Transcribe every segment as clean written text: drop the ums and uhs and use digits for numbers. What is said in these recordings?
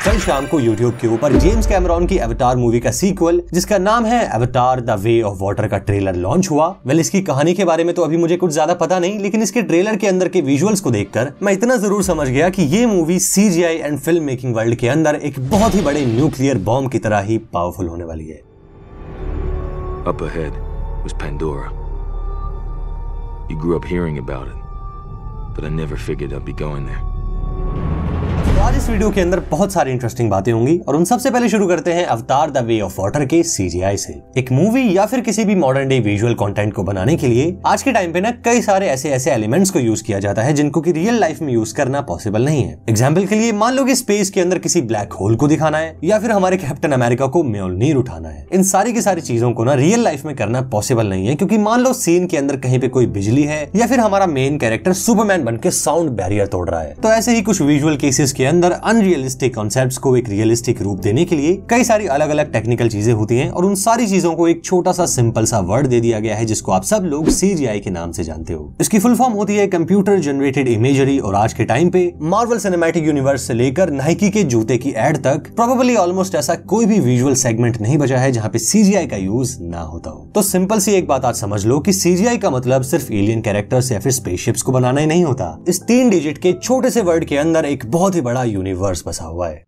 कल शाम को YouTube के ऊपर जेम्स कैमरॉन की अवतार मूवी का सीक्वल जिसका नाम है अवतार द वे ऑफ वाटर का ट्रेलर लॉन्च हुआ। वेल, इसकी कहानी के बारे में तो अभी मुझे कुछ ज्यादा पता नहीं, लेकिन इसके ट्रेलर के अंदर के विजुअल्स को देखकर मैं इतना जरूर समझ गया कि ये movie CGI and film making world के अंदर एक बहुत ही बड़े न्यूक्लियर बॉम्ब की तरह ही पावरफुल होने वाली है। Up ahead was Pandora. You grew up hearing about it, but I never figured I'd be going there. तो आज इस वीडियो के अंदर बहुत सारी इंटरेस्टिंग बातें होंगी और उन सबसे पहले शुरू करते हैं अवतार द वे ऑफ वाटर के CGI से। एक मूवी या फिर किसी भी मॉडर्न डे विजुअल कंटेंट को बनाने के लिए आज के टाइम पे ना कई सारे ऐसे एलिमेंट्स को यूज किया जाता है जिनको कि रियल लाइफ में यूज करना पॉसिबल नहीं है। एग्जाम्पल के लिए मान लो कि स्पेस के अंदर किसी ब्लैक होल को दिखाना है या फिर हमारे कैप्टन अमेरिका को म्योलनीर उठाना है। इन सारी की सारी चीजों को ना रियल लाइफ में करना पॉसिबल नहीं है, क्योंकि मान लो सीन के अंदर कहीं पे कोई बिजली है या फिर हमारा मेन कैरेक्टर सुपरमैन बनके साउंड बैरियर तोड़ रहा है। तो ऐसे ही कुछ विजुअल केसेस के अंदर अनरियलिस्टिक कॉन्सेप्ट्स को एक रियलिस्टिक रूप देने के लिए कई सारी अलग अलग टेक्निकल चीजें होती हैं और उन सारी चीजों को एक छोटा सा सिंपल सा वर्ड दे दिया गया है जिसको आप सब लोग CGI के नाम से जानते हो। इसकी फुल फॉर्म होती है कंप्यूटर जनरेटेड इमेजरी, और आज के टाइम पे मार्वल सिनेमैटिक यूनिवर्स से लेकर नाइकी के जूते की एड तक प्रोबेबली ऑलमोस्ट ऐसा कोई भी विजुअल सेगमेंट नहीं बचा है जहां पे CGI का यूज ना होता हो। तो सिंपल सी एक बात आज समझ लो कि CGI का मतलब सिर्फ एलियन कैरेक्टर्स या फिर स्पेसशिप्स को बनाना ही नहीं होता। इस 3 डिजिट के छोटे से वर्ड के अंदर एक बहुत ही बड़ा यूनिवर्स बसा हुआ है।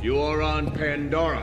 You're on Pandora,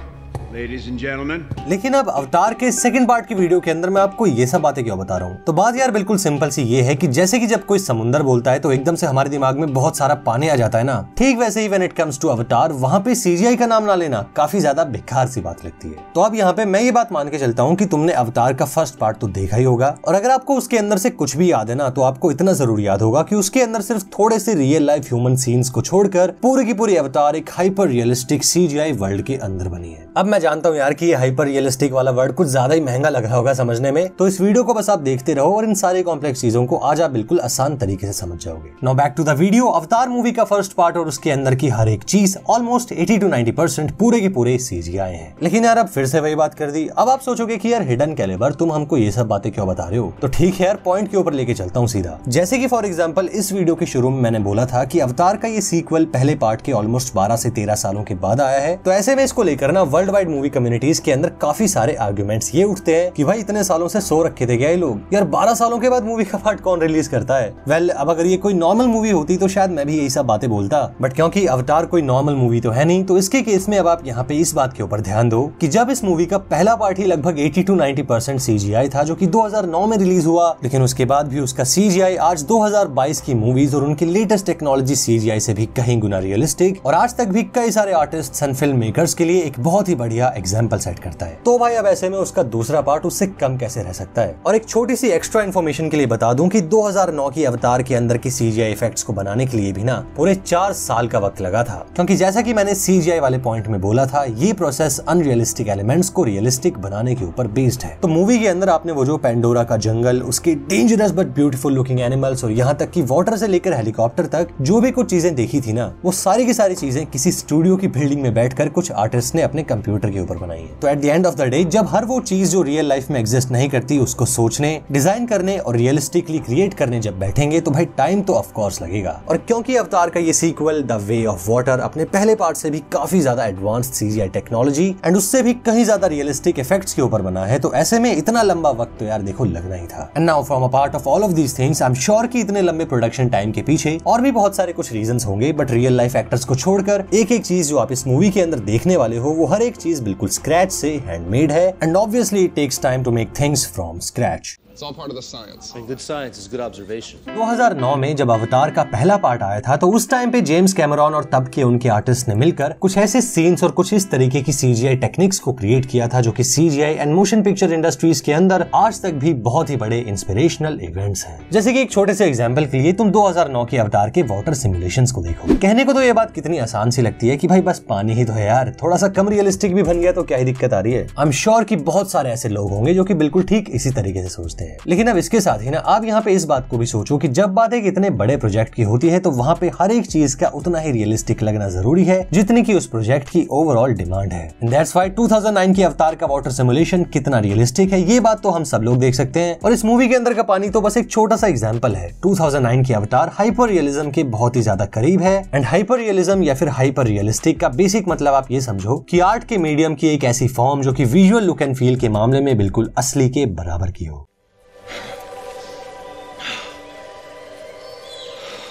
ladies and gentlemen. लेकिन अब अवतार के सेकंड पार्ट की वीडियो के अंदर मैं आपको ये सब बातें क्यों बता रहा हूँ? तो बात यार बिल्कुल सिंपल सी ये है कि जैसे कि जब कोई समुंदर बोलता है तो एकदम से हमारे दिमाग में बहुत सारा पानी आ जाता है ना, ठीक वैसे he when it comes to अवतार वहां पे CGI का नाम ना लेना काफी ज्यादा बेकार सी बात लगती है। तो अब यहाँ पे मैं ये बात मान के चलता हूँ कि तुमने अवतार का फर्स्ट पार्ट तो देखा ही होगा, और अगर आपको उसके अंदर से कुछ भी याद है ना तो आपको इतना जरूर याद होगा कि उसके अंदर सिर्फ थोड़े से रियल लाइफ ह्यूमन सीन्स को छोड़कर पूरी की पूरी अवतार एक हाइपर रियलिस्टिक CGI वर्ल्ड के अंदर बनी है। अब मैं जानता हूँ यार कि हाइपर रियलिस्टिक वाला वर्ड कुछ ज्यादा ही महंगा लग रहा होगा समझने में, तो इस वीडियो को बस आप देखते रहो और इन सारे कॉम्प्लेक्स चीजों को आज आप बिल्कुल आसान तरीके से समझ जाओगे। Now back to the video. Avatar movie का फर्स्ट पार्ट और उसके अंदर की हर एक चीज ऑलमोस्ट 80 to 90% पूरे के पूरे CGI हैं। लेकिन यार अब फिर से वही बात कर दी। अब आप सोचोगे कि यार हिडन कैलिबर तुम हमको ये सब बातें क्यों बता रहे हो? तो ठीक है यार, पॉइंट के ऊपर लेके चलता हूँ सीधा। जैसे कि फॉर एग्जाम्पल इस वीडियो के शुरू में मैंने बोला था कि अवतार का ये सीक्वल पहले पार्ट के ऑलमोस्ट 12 से 13 सालों के बाद आया है, तो ऐसे में इसको लेकर ना वर्ल्ड वाइड मूवी कम्युनिटीज के अंदर काफी सारे आर्गुमेंट्स ये उठते हैं कि भाई इतने सालों से सो रखे थे क्या ये लोग? यार 12 सालों के बाद मूवी का पार्ट कौन रिलीज करता है? वेल, अब अगर ये कोई नॉर्मल मूवी होती तो शायद मैं भी यही सब बातें बोलता, बट क्योंकि अवतार कोई नॉर्मल मूवी तो है नहीं, तो इसके केस में अब आप यहाँ पे इस बात के ऊपर ध्यान दो कि जब इस मूवी का पहला पार्ट ही लगभग 80 to 90% CGI था जो कि 2009 में रिलीज हुआ, लेकिन उसके बाद भी उसका CGI आज 2022 की मूवीज और उनकी लेटेस्ट टेक्नोलॉजी CGI से भी कहीं गुना रियलिस्टिक और आज तक भी कई सारे आर्टिस्ट एंड फिल्म मेकर्स के लिए एक बहुत ही बढ़िया एग्जाम्पल सेट करता है। तो भाई अब ऐसे में उसका दूसरा पार्ट उससे कम कैसे रह सकता है? और एक छोटी सी एक्स्ट्रा इन्फॉर्मेशन के लिए बता दूं कि 2009 की अवतार के अंदर की CGI इफेक्ट्स को बनाने के लिए भी ना पूरे 4 साल का वक्त लगा था, क्योंकि जैसा कि मैंने CGI वाले पॉइंट में बोला था, ये प्रोसेस अनरियलिस्टिक एलिमेंट्स को रियलिस्टिक बनाने के ऊपर बेस्ड है। तो मूवी के अंदर आपने वो जो पेंडोरा का जंगल, उसके dangerous but beautiful looking animals और यहाँ तक कि वाटर से लेकर हेलीकॉप्टर तक जो भी कुछ चीजें देखी थी ना, वो सारी की सारी चीजें किसी स्टूडियो की बिल्डिंग में बैठकर कुछ आर्टिस्ट ने अपने कंप्यूटर के ऊपर बनाई है। तो at the end of the day जब हर वो चीज जो रियल लाइफ में एग्जिस्ट नहीं करती उसको सोचने, डिजाइन करने और रियलिस्टिकली क्रिएट करने जब बैठेंगे तो भाई टाइम तो ऑफ कोर्स लगेगा। और क्योंकि अवतार का ये sequel the way of water अपने पहले पार्ट से भी काफी ज्यादा एडवांस्ड CGI टेक्नोलॉजी एंड उससे भी कहीं ज्यादा रियलिस्टिक इफेक्ट्स के ऊपर बना है, तो ऐसे में इतना लंबा वक्त तो यार देखो लगना ही था। And now from a part of all of these things I am sure कि इतने लंबे प्रोडक्शन टाइम के पीछे और भी बहुत सारे कुछ रीजंस होंगे, बट रियल लाइफ एक्टर्स को छोड़कर एक एक चीज जो आप इस मूवी के अंदर देखने वाले हो वो हर एक चीज बिल्कुल स्क्रैच से हैंडमेड है, and obviously it takes time to make things from scratch. It's all part of the science. And good science is good observation. 2009 में जब अवतार का पहला पार्ट आया था तो उस टाइम पे जेम्स कैमरॉन और तब के उनके आर्टिस्ट ने मिलकर कुछ ऐसे सीन्स और कुछ इस तरीके की CGI टेक्निक्स को क्रिएट किया था जो कि CGI and motion picture industries के अंदर आज तक भी बहुत ही बड़े इंस्पिरेशनल इवेंट्स हैं। जैसे कि एक छोटे से एग्जांपल के लिए तुम 2009 की अवतार के वाटर सिमुलेशंस को देखो। कहने को तो ये बात कितनी आसान सी लगती है कि भाई बस पानी ही तो है यार, थोड़ा सा कम रियलिस्टिक भी बन गया तो क्या ही दिक्कत आ रही है। आई एम श्योर कि बहुत सारे ऐसे लोग होंगे जो कि बिल्कुल ठीक इसी तरीके से सोचते हैं। हैं। लेकिन अब इसके साथ ही ना आप यहाँ पे इस बात को भी सोचो कि जब बात एक इतने बड़े प्रोजेक्ट की होती है तो वहाँ पे हर एक चीज का उतना ही रियलिस्टिक लगना जरूरी है जितनी की उस प्रोजेक्ट की ओवरऑल डिमांड है। दैट्स व्हाई 2009 की अवतार का वाटर सिमुलेशन कितना रियलिस्टिक है ये बात तो हम सब लोग देख सकते हैं, और इस मूवी के अंदर का पानी तो बस एक छोटा सा एग्जांपल है। 2009 की अवतार हाइपर रियलिज्म के बहुत ही ज्यादा करीब है। एंड हाइपर रियलिज्म या फिर हाइपर रियलिस्टिक का बेसिक मतलब आप ये समझो कि आर्ट के मीडियम की एक ऐसी फॉर्म जो कि विजुअल लुक एंड फील के मामले में बिल्कुल असली के बराबर की हो।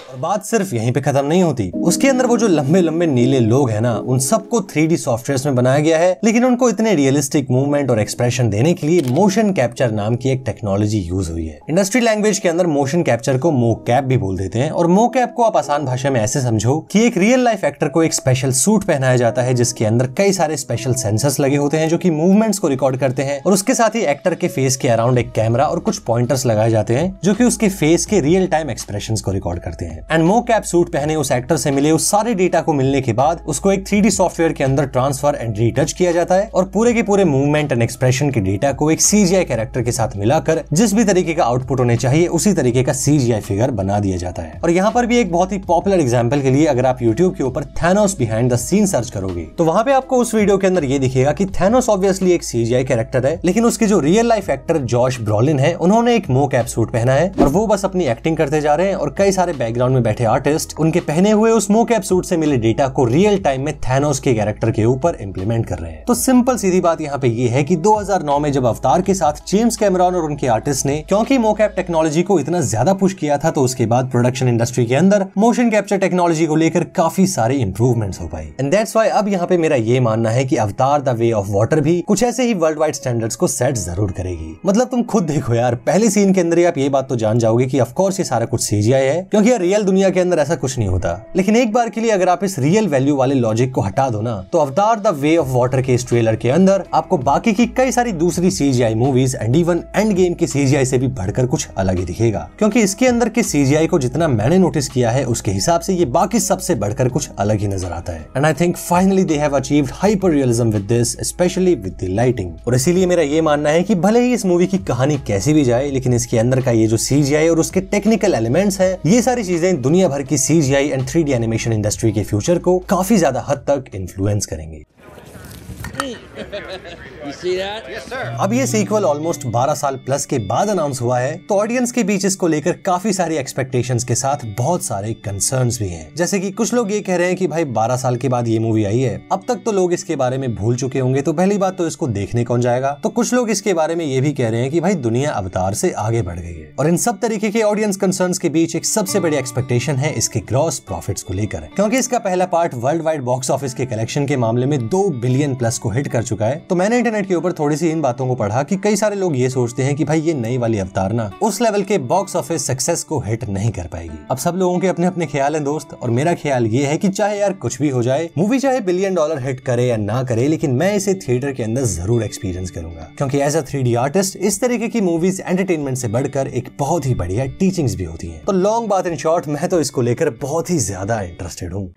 और बात सिर्फ यहीं पे खत्म नहीं होती, उसके अंदर वो जो लंबे लंबे नीले लोग हैं ना उन सबको 3D सॉफ्टवेयर में बनाया गया है, लेकिन उनको इतने रियलिस्टिक मूवमेंट और एक्सप्रेशन देने के लिए मोशन कैप्चर नाम की एक टेक्नोलॉजी यूज हुई है। इंडस्ट्री लैंग्वेज के अंदर मोशन कैप्चर को मोकैप भी बोल देते हैं, और मोकैप को आप आसान भाषा में ऐसे समझो कि एक रियल लाइफ एक्टर को एक स्पेशल सूट पहनाया जाता है जिसके अंदर कई सारे स्पेशल सेंसर्स लगे होते हैं जो कि मूवमेंट्स को रिकॉर्ड करते हैं, और उसके साथ ही एक्टर के फेस के अराउंड एक कैमरा और कुछ पॉइंटर्स लगाए जाते हैं जो कि उसके फेस के रियल टाइम एक्सप्रेशंस को रिकॉर्ड करते हैं। एंड मोकैप सूट पहने उस एक्टर से मिले उस सारे डेटा को मिलने के बाद उसको एक 3D सॉफ्टवेयर के अंदर ट्रांसफर एंड रीटच किया जाता है, और पूरे के पूरे मूवमेंट एंड एक्सप्रेशन के डेटा को एक CGI कैरेक्टर के साथ मिलाकर जिस भी तरीके का आउटपुट होने चाहिए उसी तरीके का CGI फिगर बना दिया जाता है। और यहाँ पर भी एक बहुत ही पॉपुलर एग्जांपल के लिए अगर आप YouTube के ऊपर Thanos behind the scene search करोगे तो वहां पे आपको उस वीडियो के अंदर ये दिखेगा कि थैनोस ऑब्वियसली एक CGI कैरेक्टर है, लेकिन उसके जो real life actor Josh Brolin है उन्होंने एक मोकैप सूट पहना है और वो बस अपनी एक्टिंग करते जा रहे हैं, और कई सारे बैकग्राउंड में बैठे आर्टिस्ट उनके पहने हुए उस मोकैप सूट से मिले डेटा को रियल टाइम में थैनोस के कैरेक्टर के ऊपर इंप्लीमेंट कर रहे हैं। तो सिंपल सीधी बात यहाँ पे ये है कि 2009 में जब अवतार के साथ जेम्स कैमरॉन और उनके आर्टिस्ट ने क्योंकि मोकैप टेक्नोलॉजी को इतना ज्यादा पुश किया था तो उसके बाद प्रोडक्शन इंडस्ट्री के अंदर मोशन कैप्चर टेक्नोलॉजी को लेकर काफी सारे इंप्रूवमेंट्स हो पाई। एंड दैट्स व्हाई अब यहाँ पे मेरा ये मानना है कि अवतार द वे ऑफ वाटर भी कुछ ऐसे ही वर्ल्ड वाइड स्टैंडर्ड्स को सेट जरूर करेगी। मतलब तुम खुद देखो यार, पहले सीन के अंदर आप ये बात तो जान जाओगे कि ऑफ कोर्स ये सारा कुछ CGI है, क्योंकि यार रियल दुनिया के अंदर ऐसा कुछ नहीं होता। लेकिन एक बार के लिए अगर आप इस रियल वैल्यू वाले लॉजिक को हटा दो ना तो अवतार द वे ऑफ वाटर के इस ट्रेलर के अंदर आपको बाकी की कई सारी दूसरी CGI movies and even end game के CGI से भी बढ़कर कुछ अलग ही दिखेगा, क्योंकि इसके अंदर के CGI को जितना मैंने नोटिस किया है उसके हिसाब से ये बाकी सबसे बढ़कर कुछ अलग ही नजर आता है। And I think finally they have achieved hyper realism with this, specially with the lighting. और इसीलिए मेरा ये मानना है कि भले ही इस मूवी की कहानी कैसी भी जाए, लेकिन इसके अंदर का ये जो CGI और उसके टेक्निकल एलिमेंट्स है, ये सारी चीजें दुनिया भर की CGI and 3D animation industry के फ्यूचर को काफी ज्यादा हद तक इन्फ्लुएंस करेंगे। You see that? Yes, sir. अब ये सीक्वल ऑलमोस्ट 12 साल प्लस के बाद अनाउंस हुआ है, तो ऑडियंस के बीच इसको लेकर काफी सारी एक्सपेक्टेशंस के साथ बहुत सारे कंसर्न्स भी हैं। जैसे कि कुछ लोग ये कह रहे हैं कि भाई 12 साल के बाद ये मूवी आई है, अब तक तो लोग इसके बारे में भूल चुके होंगे, तो पहली बात तो इसको देखने कौन जाएगा। तो कुछ लोग इसके बारे में ये भी कह रहे हैं कि भाई दुनिया अवतार से आगे बढ़ गई है। और इन सब तरीके के ऑडियंस कंसर्न्स के बीच एक सबसे बड़ी एक्सपेक्टेशन है इसके ग्रॉस प्रॉफिट्स को लेकर, क्योंकि इसका पहला part world wide box office के कलेक्शन के मामले में 2 बिलियन प्लस को हिट कर चुका है। तो मैंने इंटरनेट के ऊपर थोड़ी सी इन बातों को पढ़ा कि कई सारे लोग ये सोचते हैं कि भाई ये नई वाली अवतार ना उस लेवल के बॉक्स ऑफिस सक्सेस को हिट नहीं कर पाएगी। अब सब लोगों के अपने अपने ख्याल हैं दोस्त, और मेरा ख्याल ये है कि चाहे यार कुछ भी हो जाए, मूवी चाहे $1 बिलियन हिट करे या ना करे, लेकिन मैं इसे थिएटर के अंदर जरूर एक्सपीरियंस करूंगा, क्योंकि एज अ 3D आर्टिस्ट इस तरीके की मूवीज एंटरटेनमेंट से बढ़कर एक बहुत ही बढ़िया टीचिंग्स भी होती है। तो लॉन्ग बात इन शॉर्ट, मैं तो इसको लेकर बहुत ही ज्यादा इंटरेस्टेड हूँ।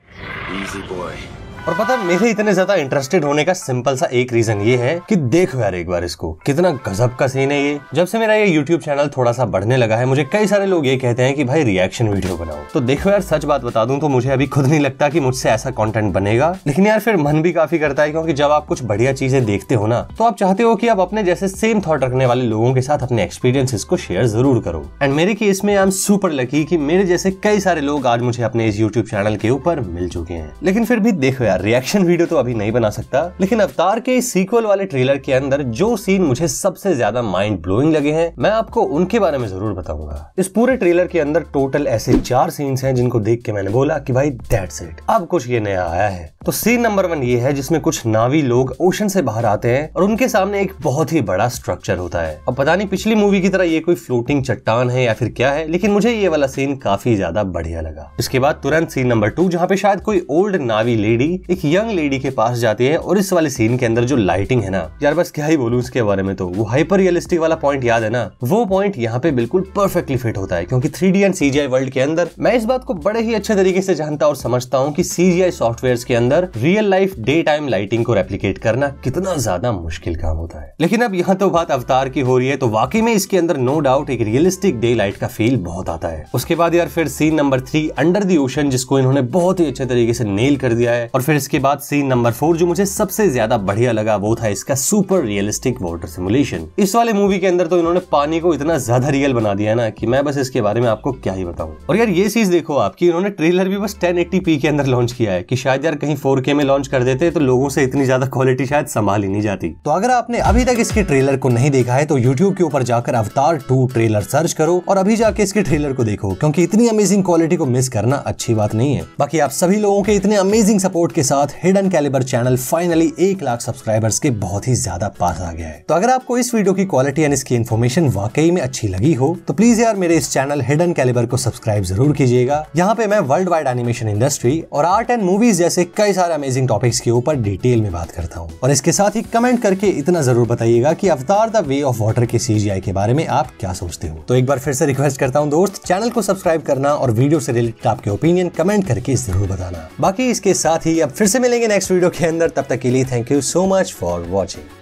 और पता है मेरे इतने ज्यादा इंटरेस्टेड होने का सिंपल सा एक रीजन ये है कि देखो यार एक बार इसको, कितना गजब का सीन है ये। जब से मेरा ये YouTube चैनल थोड़ा सा बढ़ने लगा है, मुझे कई सारे लोग ये कहते हैं कि भाई रिएक्शन वीडियो बनाओ। तो देखो यार सच बात बता दूं तो मुझे अभी खुद नहीं लगता कि मुझसे ऐसा कंटेंट बनेगा, लेकिन यार फिर मन भी काफी करता है, क्योंकि जब आप कुछ बढ़िया चीजें देखते हो ना तो आप चाहते हो कि आप अपने जैसे सेम थॉट रखने वाले लोगों के साथ अपने एक्सपीरियंसेस को शेयर जरूर करो। एंड मेरे केस में आई एम सुपर लकी कि मेरे जैसे कई सारे लोग आज मुझे अपने इस YouTube चैनल के ऊपर मिल चुके हैं। लेकिन फिर भी देखो यार रिएक्शन वीडियो तो अभी नहीं बना सकता, लेकिन अवतार के सीक्वल वाले ट्रेलर के अंदर जो सीन मुझे सबसे ज्यादा माइंड ब्लोइंग लगे हैं, मैं आपको उनके बारे में जरूर बताऊंगा। इस पूरे ट्रेलर के अंदर टोटल ऐसे 4 सीन्स हैं जिनको देख के मैंने बोला कि भाई दैट्स इट, अब कुछ ये नया आया है। तो सीन नंबर 1 ये है जिसमें कुछ नावी लोग ओशन से बाहर आते हैं और उनके सामने एक बहुत ही बड़ा स्ट्रक्चर होता है। अब पता नहीं पिछली मूवी की तरह ये कोई फ्लोटिंग चट्टान है या फिर क्या है, लेकिन मुझे ये वाला सीन काफी ज्यादा बढ़िया लगा। इसके बाद तुरंत सीन नंबर 2 जहाँ पे शायद कोई ओल्ड नावी लेडी एक यंग लेडी के पास जाती है और इस वाले सीन के अंदर जो लाइटिंग है ना यार, बस क्या ही बोलूं इसके बारे में। तो वो हाइपर रियलिस्टिक वाला पॉइंट याद है ना, वो पॉइंट यहाँ पे बिल्कुल परफेक्टली फिट होता है, क्योंकि 3D एंड CGI वर्ल्ड के अंदर मैं इस बात को बड़े ही अच्छे तरीके से जानता और समझता हूँ कि CGI सॉफ्टवेयर के अंदर real life day time lighting को रेप्लिकेट करना कितना ज्यादा मुश्किल काम होता है। लेकिन अब यहाँ तो बात अवतार की हो रही है, तो वाकई में इसके अंदर नो डाउट एक रियलिस्टिक डे लाइट का फील बहुत आता है। उसके बाद यार फिर scene number 3 under the ocean, जिसको इन्होंने बहुत ही अच्छे तरीके से नेल कर दिया है। और फिर इसके बाद सीन नंबर 4 जो मुझे सबसे ज्यादा बढ़िया लगा वो था इसका सुपर रियलिस्टिक वाटर सिमुलेशन। इस वाले मूवी के अंदर तो इन्होंने पानी को इतना ज्यादा रियल बना दिया ना कि मैं बस इसके बारे में आपको क्या ही बताऊं। और यार ये चीज देखो आपकी, इन्होंने ट्रेलर भी बस 1080p के अंदर लॉन्च किया है कि शायद यार कहीं 4K में लॉन्च कर देते तो लोगों से इतनी ज्यादा क्वालिटी शायद संभाल ही नहीं जाती। तो अगर आपने अभी तक इसके ट्रेलर को नहीं देखा है तो YouTube के ऊपर जाकर अवतार 2 ट्रेलर सर्च करो और अभी जाके इसके ट्रेलर को देखो, क्योंकि इतनी अमेजिंग क्वालिटी को मिस करना अच्छी बात नहीं है। बाकी आप सभी लोगों के इतने अमेजिंग सपोर्ट के साथ hidden calibre channel finally 1 lakh subscribers के बहुत ही ज्यादा पास आ गया है। तो अगर आपको इस वीडियो की क्वालिटी एंड इसकी इन्फॉर्मेशन वाकई में अच्छी लगी हो तो प्लीज यार मेरे इस चैनल हिडन कैलिबर को सब्सक्राइब जरूर कीजिएगा। यहाँ पे मैं वर्ल्ड वाइड एनिमेशन इंडस्ट्री और आर्ट एंड मूवीज जैसे कई सारे अमेजिंग टॉपिक्स के ऊपर डिटेल में बात करता हूँ। और इसके साथ ही कमेंट करके इतना जरूर बताइएगा कि अवतार द वे ऑफ वाटर के CGI के बारे में आप क्या सोचते हो। तो एक बार फिर से रिक्वेस्ट करता हूँ दोस्त, चैनल को सब्सक्राइब करना और वीडियो से रिलेटेड आपके ओपिनियन कमेंट करके जरूर बताना। बाकी इसके साथ ही अब फिर से मिलेंगे नेक्स्ट वीडियो के अंदर, तब तक के लिए thank you so much for watching.